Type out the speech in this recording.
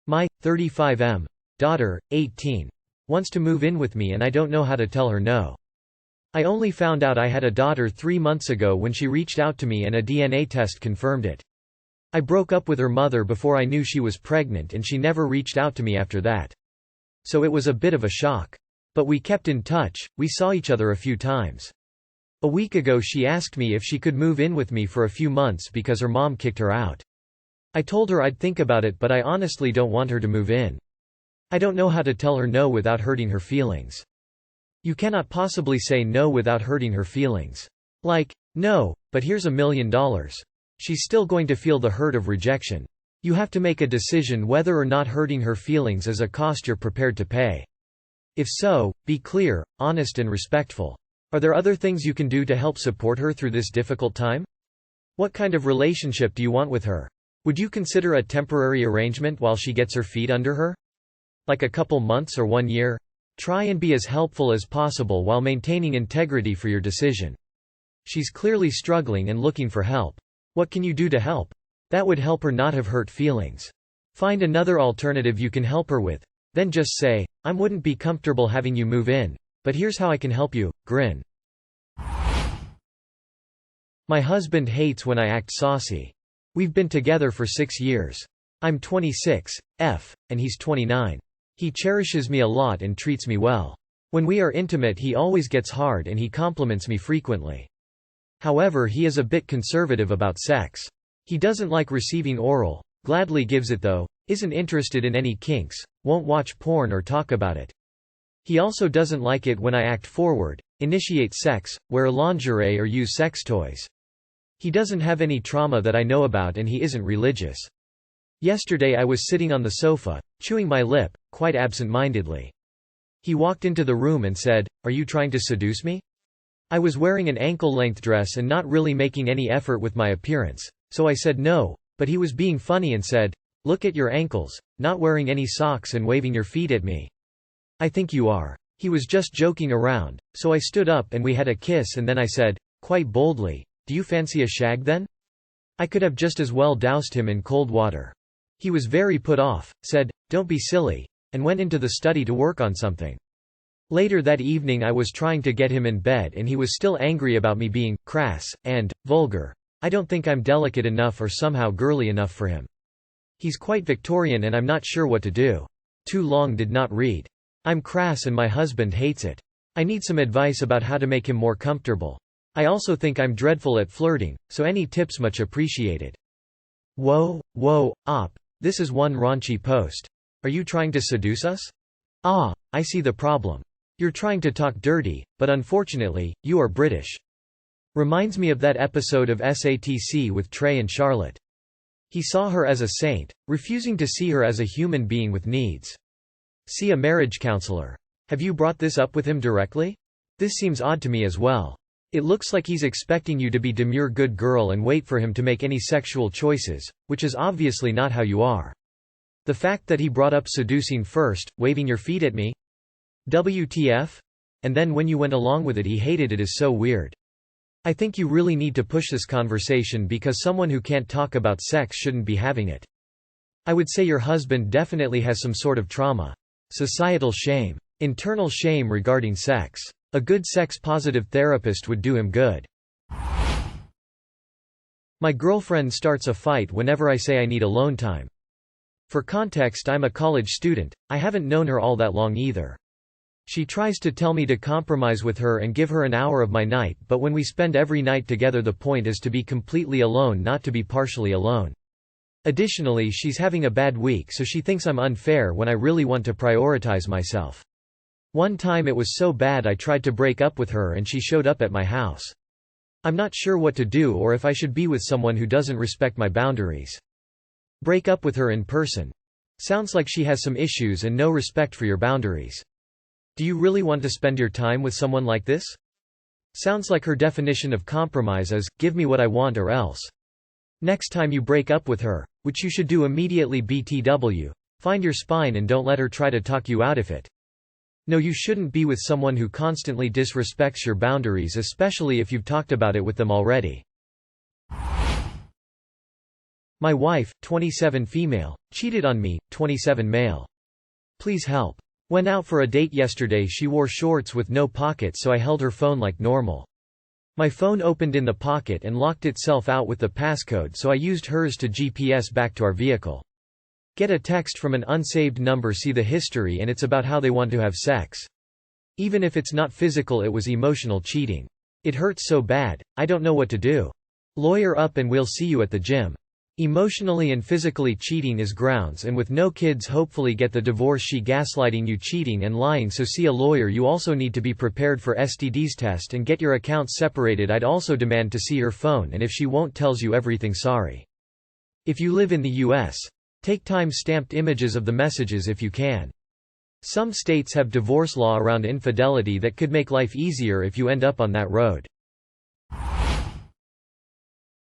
My 35M daughter, 18, wants to move in with me and I don't know how to tell her no. I only found out I had a daughter 3 months ago when she reached out to me and a DNA test confirmed it. I broke up with her mother before I knew she was pregnant and she never reached out to me after that. So it was a bit of a shock. But we kept in touch, we saw each other a few times. A week ago she asked me if she could move in with me for a few months because her mom kicked her out. I told her I'd think about it, but I honestly don't want her to move in. I don't know how to tell her no without hurting her feelings. You cannot possibly say no without hurting her feelings. Like, no, but here's $1 million. She's still going to feel the hurt of rejection. You have to make a decision whether or not hurting her feelings is a cost you're prepared to pay. If so, be clear, honest and respectful. Are there other things you can do to help support her through this difficult time? What kind of relationship do you want with her? Would you consider a temporary arrangement while she gets her feet under her? Like a couple months or 1 year? Try and be as helpful as possible while maintaining integrity for your decision. She's clearly struggling and looking for help. What can you do to help? That would help her not have hurt feelings. Find another alternative you can help her with. Then just say, I wouldn't be comfortable having you move in, but here's how I can help you, grin. My husband hates when I act saucy. We've been together for 6 years. I'm 26, and he's 29. He cherishes me a lot and treats me well. When we are intimate he always gets hard and he compliments me frequently. However, he is a bit conservative about sex. He doesn't like receiving oral, gladly gives it though, isn't interested in any kinks, won't watch porn or talk about it. He also doesn't like it when I act forward, initiate sex, wear lingerie or use sex toys. He doesn't have any trauma that I know about and he isn't religious. Yesterday I was sitting on the sofa, chewing my lip, quite absent-mindedly. He walked into the room and said, "Are you trying to seduce me?" I was wearing an ankle-length dress and not really making any effort with my appearance, so I said no, but he was being funny and said, "Look at your ankles, not wearing any socks and waving your feet at me. I think you are." He was just joking around, so I stood up and we had a kiss and then I said, quite boldly, "Do you fancy a shag then?" I could have just as well doused him in cold water. He was very put off, said, "Don't be silly," and went into the study to work on something. Later that evening I was trying to get him in bed and he was still angry about me being crass and vulgar. I don't think I'm delicate enough or somehow girly enough for him. He's quite Victorian and I'm not sure what to do. Too long did not read. I'm crass and my husband hates it. I need some advice about how to make him more comfortable. I also think I'm dreadful at flirting, so any tips much appreciated. Whoa, op. This is one raunchy post. Are you trying to seduce us? Ah, I see the problem. You're trying to talk dirty, but unfortunately, you are British. Reminds me of that episode of SATC with Trey and Charlotte. He saw her as a saint, refusing to see her as a human being with needs. See a marriage counselor. Have you brought this up with him directly? This seems odd to me as well. It looks like he's expecting you to be demure good girl and wait for him to make any sexual choices, which is obviously not how you are. The fact that he brought up seducing first, waving your feet at me? WTF? And then when you went along with it he hated it is so weird. I think you really need to push this conversation because someone who can't talk about sex shouldn't be having it. I would say your husband definitely has some sort of trauma. Societal shame. Internal shame regarding sex. A good sex-positive therapist would do him good. My girlfriend starts a fight whenever I say I need alone time. For context, I'm a college student, I haven't known her all that long either. She tries to tell me to compromise with her and give her an hour of my night, but when we spend every night together the point is to be completely alone, not to be partially alone. Additionally, she's having a bad week so she thinks I'm unfair when I really want to prioritize myself. One time it was so bad I tried to break up with her and she showed up at my house. I'm not sure what to do or if I should be with someone who doesn't respect my boundaries. Break up with her in person. Sounds like she has some issues and no respect for your boundaries. Do you really want to spend your time with someone like this? Sounds like her definition of compromise is, give me what I want or else. Next time you break up with her, which you should do immediately BTW, find your spine and don't let her try to talk you out of it. No, you shouldn't be with someone who constantly disrespects your boundaries, especially if you've talked about it with them already. My wife, 27 female, cheated on me, 27 male. Please help. Went out for a date yesterday. She wore shorts with no pockets, so I held her phone like normal. My phone opened in the pocket and locked itself out with the passcode, so I used hers to GPS back to our vehicle. Get a text from an unsaved number, see the history, and it's about how they want to have sex. Even if it's not physical, it was emotional cheating. It hurts so bad, I don't know what to do. Lawyer up and we'll see you at the gym. Emotionally and physically cheating is grounds, and with no kids hopefully get the divorce. She gaslighting you, cheating and lying, so see a lawyer. You also need to be prepared for STDs test and get your accounts separated. I'd also demand to see her phone, and if she won't tells you everything, sorry. If you live in the US, take time-stamped images of the messages if you can. Some states have divorce law around infidelity that could make life easier if you end up on that road.